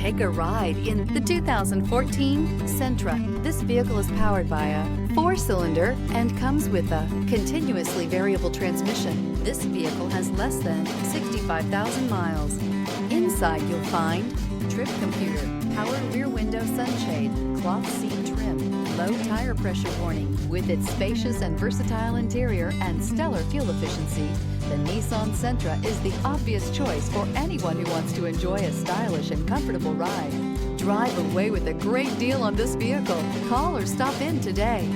Take a ride in the 2014 Sentra. This vehicle is powered by a 4-cylinder and comes with a continuously variable transmission. This vehicle has less than 65,000 miles. Inside you'll find trip computer, power rear window sunshade, cloth seat trim, low tire pressure warning. With its spacious and versatile interior and stellar fuel efficiency, the Nissan Sentra is the obvious choice for anyone who wants to enjoy a stylish and comfortable ride. Drive away with a great deal on this vehicle. Call or stop in today.